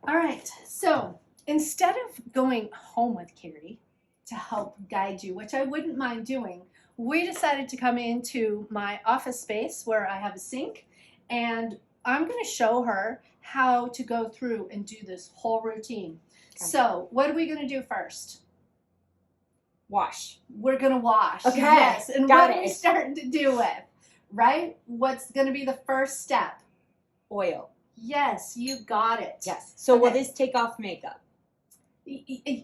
All right, so instead of going home with Keiri to help guide you, which I wouldn't mind doing, we decided to come into my office space where I have a sink, and I'm going to show her how to go through and do this whole routine. Okay. So, what are we going to do first? Wash. We're going to wash. Okay. Yes, and Got what are we it. starting to do with? Right? What's going to be the first step? Oil. Yes, you got it. Yes. So will Okay. this take off makeup?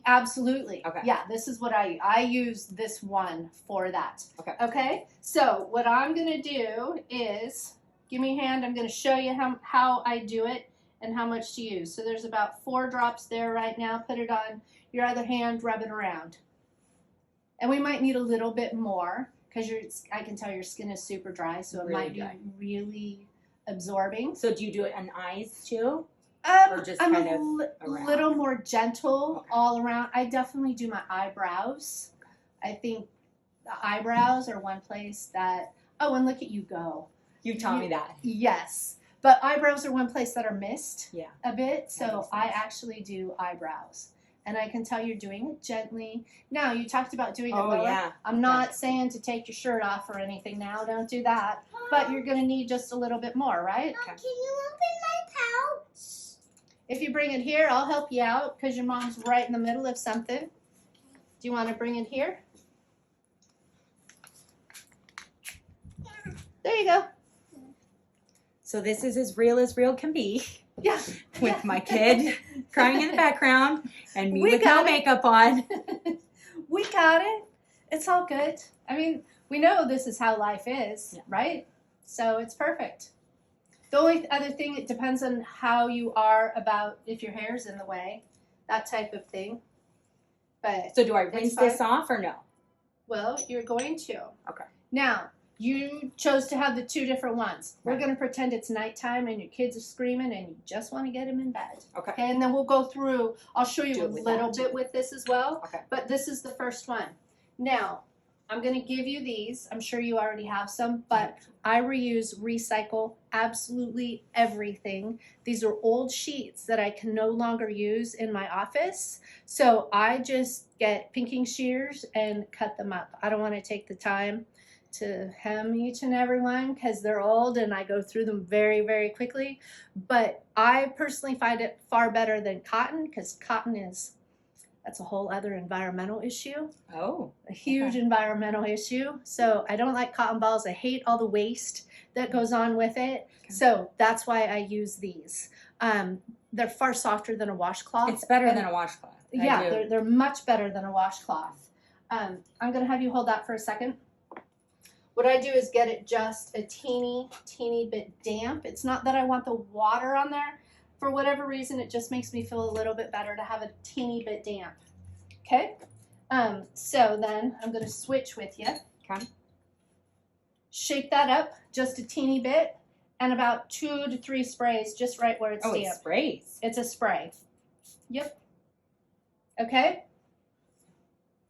Absolutely. Okay. Yeah, this is what I use this one for that. Okay. Okay. So what I'm gonna do is give me a hand. I'm gonna show you how I do it and how much to use. So there's about 4 drops there right now. Put it on your other hand, rub it around. And we might need a little bit more because I can tell your skin is super dry, so it Really might dry. be really absorbing. So do you do it on eyes too? Or just I'm kind a of around? little more gentle Okay. all around. I definitely do my eyebrows. I think the eyebrows are one place that, oh, and look at you go. You taught me that. Yes. But eyebrows are one place that are missed Yeah. a bit. That So makes sense. I actually do eyebrows. And I can tell you're doing it gently. Now, you talked about doing it Oh, lower. yeah. I'm not saying to take your shirt off or anything now. Don't do that. But you're going to need just a little bit more, right? Mom, can you open my pouch? If you bring it here, I'll help you out because your mom's right in the middle of something. Do you want to bring it here? There you go. So this is as real can be. Yeah. With yeah. my kid crying in the background and me We with got no it. makeup on. We got it. It's all good. I mean, we know this is how life is, Yeah. right? So it's perfect. The only other thing, it depends on how you are about if your hair's in the way, that type of thing. But, So do I rinse fine. this off or no? well, you're going to. Okay. Now, you chose to have the 2 different ones. We're Right. going to pretend it's nighttime and your kids are screaming and you just want to get them in bed. Okay. Okay, and then we'll go through, I'll show you Do a it with little that, too. bit with this as well. Okay. But this is the first one. Now, I'm going to give you these. I'm sure you already have some, but I reuse, recycle absolutely everything. These are old sheets that I can no longer use in my office. So I just get pinking shears and cut them up. I don't want to take the time to hem each and every one because they're old and I go through them very, very quickly. But I personally find it far better than cotton because cotton that's a whole other environmental issue, Oh. a huge environmental issue. So I don't like cotton balls. I hate all the waste that goes on with it. Okay. So that's why I use these. They're far softer than a washcloth. It's better And- than a washcloth. I yeah, do. they're much better than a washcloth. I'm going to have you hold that for a second. What I do is get it just a teeny bit damp. It's not that I want the water on there. For whatever reason, it just makes me feel a little bit better to have a teeny bit damp. Okay? So then I'm going to switch with you. Okay. Shake that up just a teeny bit and about 2 to 3 sprays just right where it's Oh, damp. it sprays. It's a spray. Yep. Okay?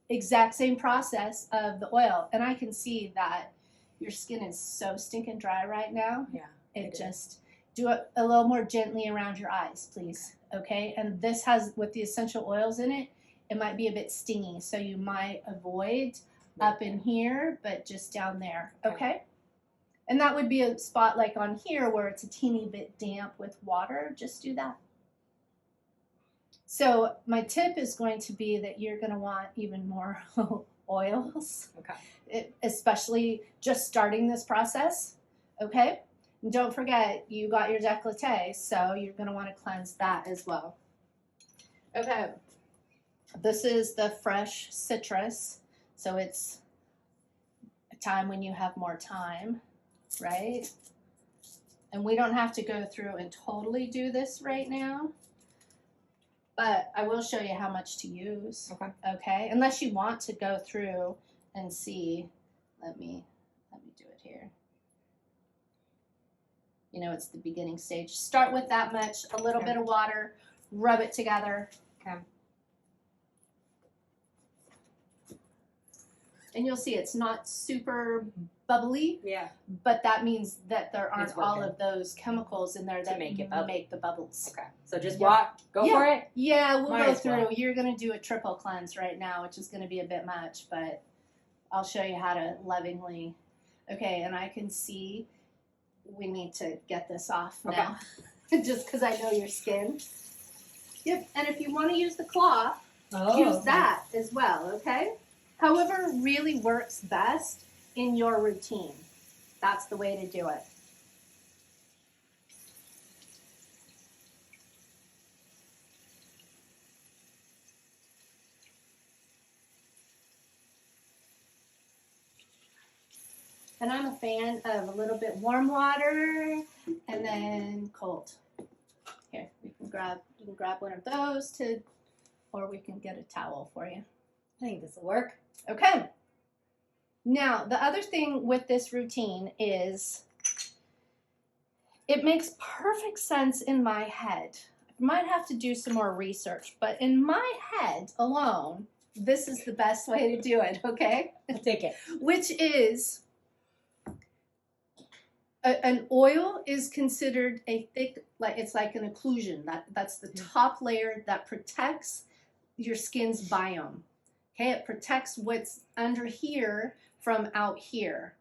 Exact same process of the oil. And I can see that your skin is so stinking dry right now. Yeah. It is. just, do it a little more gently around your eyes, please. Okay? And this has, with the essential oils in it, it might be a bit stingy. So you might avoid up in here, but just down there. Okay? And that would be a spot like on here where it's a teeny bit damp with water. Just do that. So my tip is going to be that you're going to want even more oils, Okay. Especially just starting this process, okay? And don't forget, you got your décolleté, so you're going to want to cleanse that as well. Okay, this is the fresh citrus, so it's a time when you have more time, right? And we don't have to go through and totally do this right now. But I will show you how much to use. Okay. Okay. Unless you want to go through and see. Let me do it here. You know, it's the beginning stage. Start with that much, a little bit of water, rub it together. Okay. And you'll see it's not super bubbly, Yeah. but that means that there aren't It's all working. of those chemicals in there To that make it bubble. make the bubbles. Okay. So just Yeah. go for it. Yeah, we'll Might go as through. well. You're going to do a triple cleanse right now, which is going to be a bit much, but I'll show you how to lovingly. Okay, and I can see we need to get this off now, just because I know your skin. Yep, and if you want to use the cloth, use that as well, okay? However really works best in your routine. That's the way to do it. And I'm a fan of a little bit warm water and then cold. Here, you can grab one of those or we can get a towel for you. I think this will work. Okay. Now, the other thing with this routine is it makes perfect sense in my head. I might have to do some more research, but in my head alone, this is the best way to do it, okay? I'll take it. Which is an oil is considered a thick, like it's like an occlusion. That's the top layer that protects your skin's biome. Okay, it protects what's under here from out here.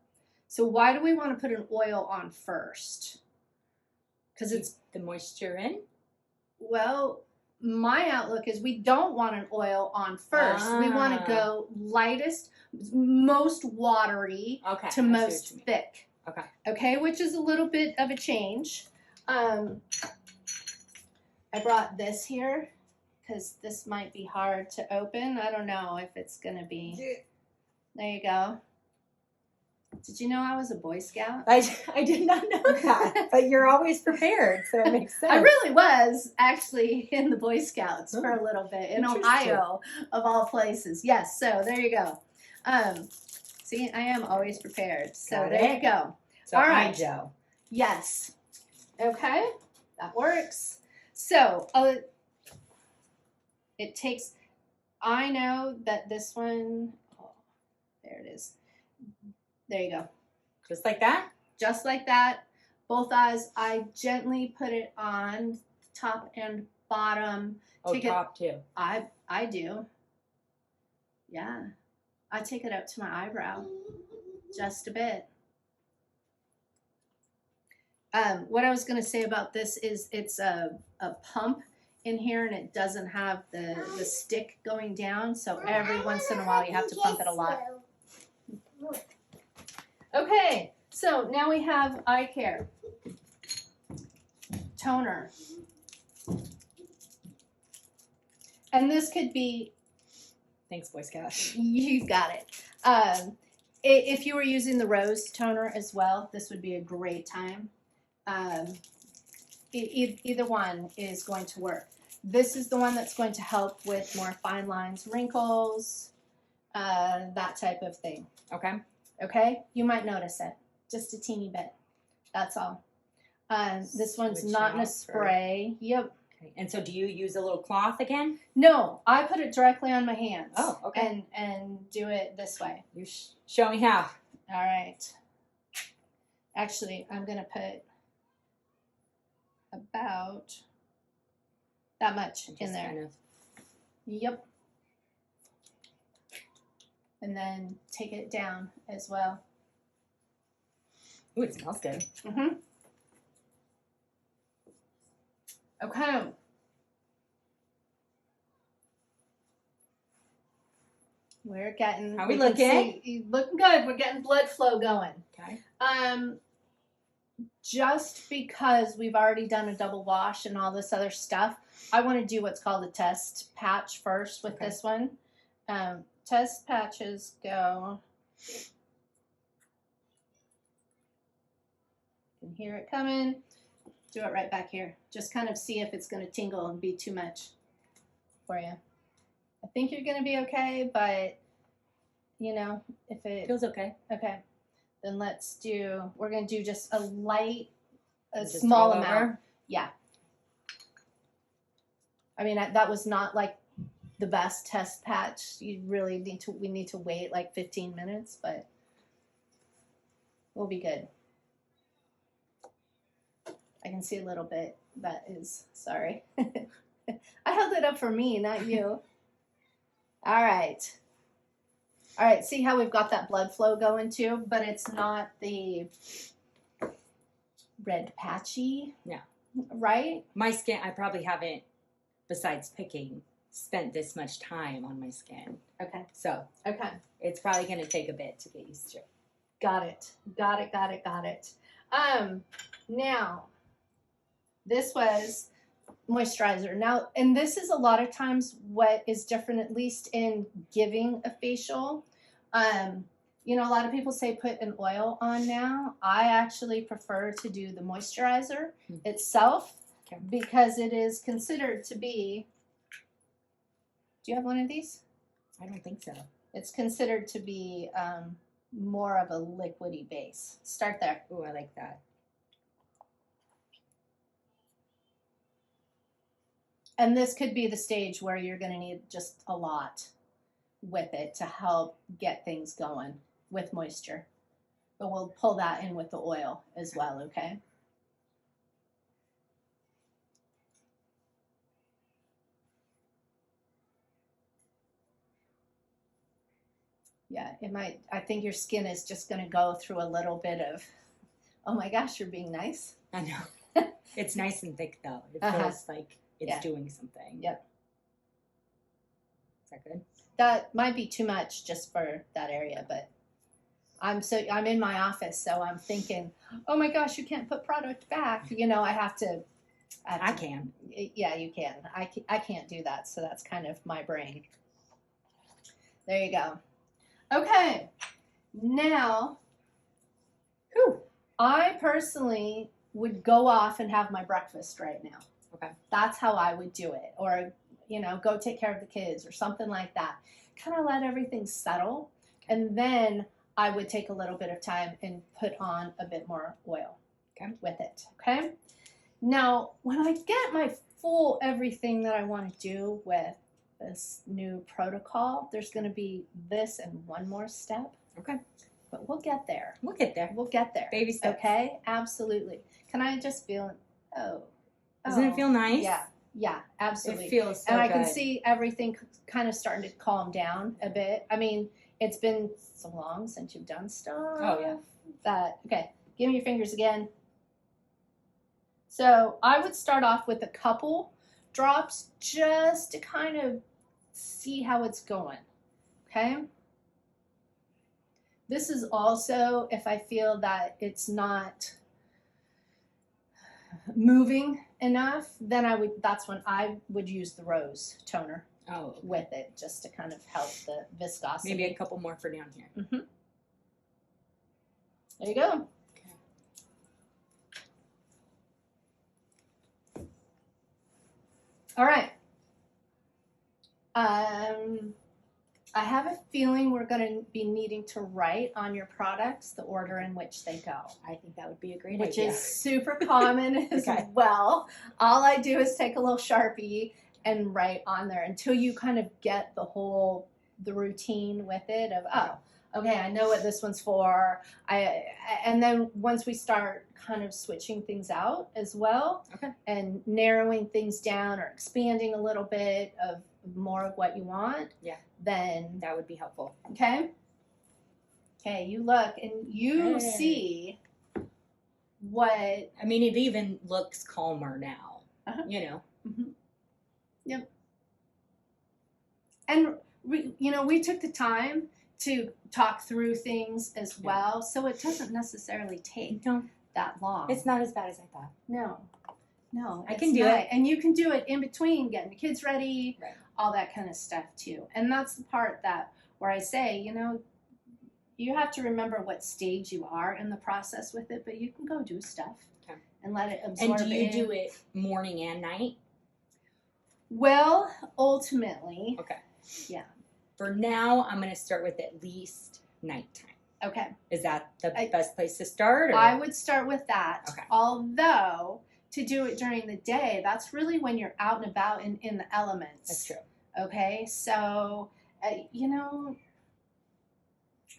So why do we want to put an oil on first? Because it's the moisture in. Well, my outlook is we don't want an oil on first. We want to go lightest, most watery to most thick. Okay. Okay, which is a little bit of a change. I brought this here because this might be hard to open. I don't know if it's going to be. There you go. Did you know I was a Boy Scout? I did not know that, but you're always prepared, so it makes sense. I really was actually in the Boy Scouts for a little bit in Ohio, of all places. Yes, so there you go. See, I am always prepared. So there you go. So all right, Joe. Yes. Okay, that works. So it takes. I know that this one. Oh, there it is. There you go. Just like that? Just like that. Both eyes. I gently put it on top and bottom. Oh, top too. I do. Yeah. I take it up to my eyebrow. Just a bit. What I was going to say about this is it's a pump in here and it doesn't have the stick going down. So every once in a while you have to pump it a lot. Okay, so now we have eye care, toner, and this could be. Thanks, Boy Scout. You got it. If you were using the rose toner as well, this would be a great time. Either one is going to work. This is the one that's going to help with more fine lines, wrinkles, that type of thing. Okay. Okay, you might notice it, just a teeny bit. That's all. This one's not in a spray. Yep. Okay. And so, do you use a little cloth again? No, I put it directly on my hands. Oh, okay. And do it this way. You show me how. All right. Actually, I'm gonna put about that much in there. Kind of. Yep. And then take it down as well. Ooh, it smells good. Mm-hmm. Okay. We're getting. How we looking? Looking good. We're getting blood flow going. Okay. Just because we've already done a double wash and all this other stuff, I want to do what's called a test patch first with this one. Test patches go. You can hear it coming. Do it right back here. Just kind of see if it's going to tingle and be too much for you. I think you're going to be okay, but you know, if it feels okay. Okay. Then we're going to do just a light, Just small all amount. over? Yeah. I mean, that was not like the best test patch. We need to wait like 15 minutes, but We'll be good. I can see a little bit. That is, sorry. I held it up for me, not you. All right. All right, see how we've got that blood flow going too, but it's not the red patchy. Yeah. Right? My skin, I probably haven't, besides picking, spent this much time on my skin. Okay. So Okay. it's probably going to take a bit to get used to. Got it. Got it. Got it. Got it. Now, this was moisturizer. Now, and this is a lot of times what is different, at least in giving a facial. You know, a lot of people say put an oil on now. I actually prefer to do the moisturizer itself because it is considered to be. Do you have one of these? I don't think so. It's considered to be more of a liquidy base. Start there. Ooh, I like that. And this could be the stage where you're going to need just a lot with it to help get things going with moisture. But we'll pull that in with the oil as well, okay? Yeah, it might, I think your skin is just going to go through a little bit of, oh my gosh, you're being nice. I know. It's nice and thick though. It feels like it's doing something. Yep. Is that good? That might be too much just for that area, but I'm in my office, so I'm thinking, oh my gosh, you can't put product back. You know, I have to. I can. Yeah, you can. I can't do that, so that's kind of my brain. There you go. Okay, now, I personally would go off and have my breakfast right now. Okay. That's how I would do it. Or, you know, go take care of the kids or something like that. Kind of let everything settle. And then I would take a little bit of time and put on a bit more oil with it. Okay. Now, when I get my full everything that I want to do with this new protocol, there's going to be this and one more step. Okay. But we'll get there. We'll get there. We'll get there. Baby steps. Okay? Absolutely. Can I just feel, Doesn't it feel nice? Yeah. Yeah, absolutely. It feels so and I good. can see everything kind of starting to calm down a bit. I mean, it's been so long since you've done stuff. Oh, yeah. That, okay, give me your fingers again. So I would start off with a couple drops just to kind of see how it's going. Okay? This is also if I feel that it's not moving enough, then that's when I would use the rose toner with it, just to kind of help the viscosity. Maybe a couple more for down here. Mm-hmm. There you go. Okay. All right. I have a feeling we're going to be needing to write on your products the order in which they go. I think that would be a great Which idea. is super common as well. All I do is take a little Sharpie and write on there until you kind of get the routine with it of, oh, okay, I know what this one's for. And then once we start kind of switching things out as well, and narrowing things down or expanding a little bit of more of what you want, then that would be helpful. Okay, you look and you see what. I mean, it even looks calmer now. You know. Mm-hmm. Yep. And we took the time to talk through things as well, so it doesn't necessarily take that long. It's not as bad as I thought. No, I can do it. And you can do it in between getting the kids ready, all that kind of stuff too. And that's the part where I say, you have to remember what stage you are in the process with it, but you can go do stuff and let it absorb. And do you do it morning and night? Well, ultimately. Yeah. For now, I'm going to start with at least nighttime. Okay. Is that the best place to start? Or? I would start with that. Okay. Although, to do it during the day, that's really when you're out and about in the elements. That's true. Okay, so,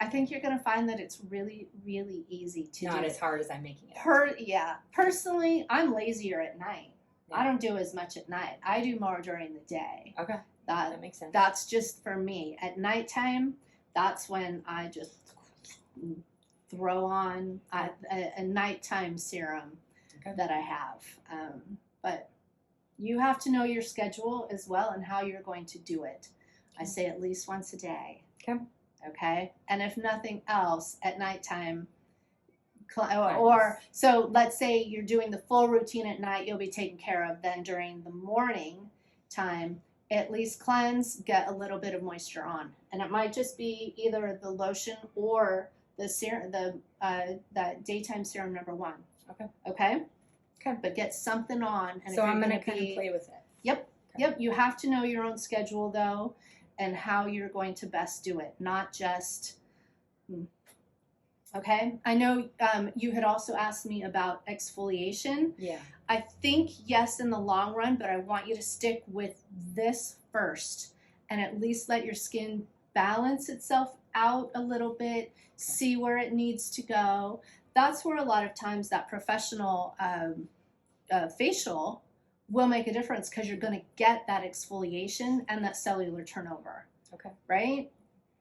I think you're gonna find that it's really, really easy to Not do. as hard as I'm making it. Personally, I'm lazier at night. Yeah. I don't do as much at night. I do more during the day. Okay, that makes sense. That's just for me. At nighttime, that's when I just throw on a nighttime serum that I have. But you have to know your schedule as well and how you're going to do it. I say at least once a day. Okay. Okay. And if nothing else, at nighttime, or so let's say you're doing the full routine at night, you'll be taken care of. Then during the morning time, at least cleanse, get a little bit of moisture on, and it might just be either the lotion or the serum, that daytime serum number 1. Okay. Okay. Okay. But get something on, and So if you're I'm gonna gonna kind of play with it. Yep. Okay. Yep. You have to know your own schedule though, and how you're going to best do it, not just. Okay. I know you had also asked me about exfoliation. Yeah. I think yes in the long run, but I want you to stick with this first and at least let your skin balance itself out a little bit, see where it needs to go. That's where a lot of times that professional facial will make a difference, because you're going to get that exfoliation and that cellular turnover. Okay. Right?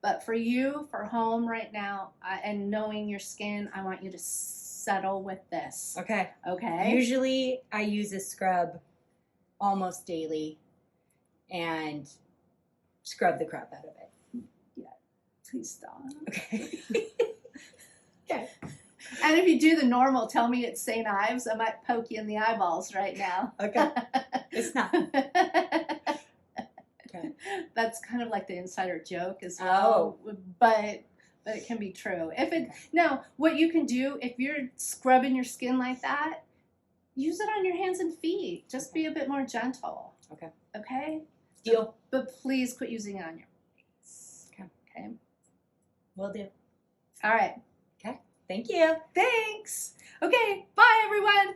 But for you, for home right now, and knowing your skin, I want you to settle with this. Okay. Okay? Usually I use a scrub almost daily and scrub the crap out of it. Please stop. Okay. Okay. And if you do the normal, tell me it's St. Ives. I might poke you in the eyeballs right now. Okay. It's not. Okay. That's kind of like the insider joke as well. Oh. But it can be true. Now, what you can do if you're scrubbing your skin like that, use it on your hands and feet. Just be a bit more gentle. Okay. Okay? Deal. But please quit using it on your face. Okay. Okay. Will do. All right. Thank you. Thanks. Okay. Bye, everyone.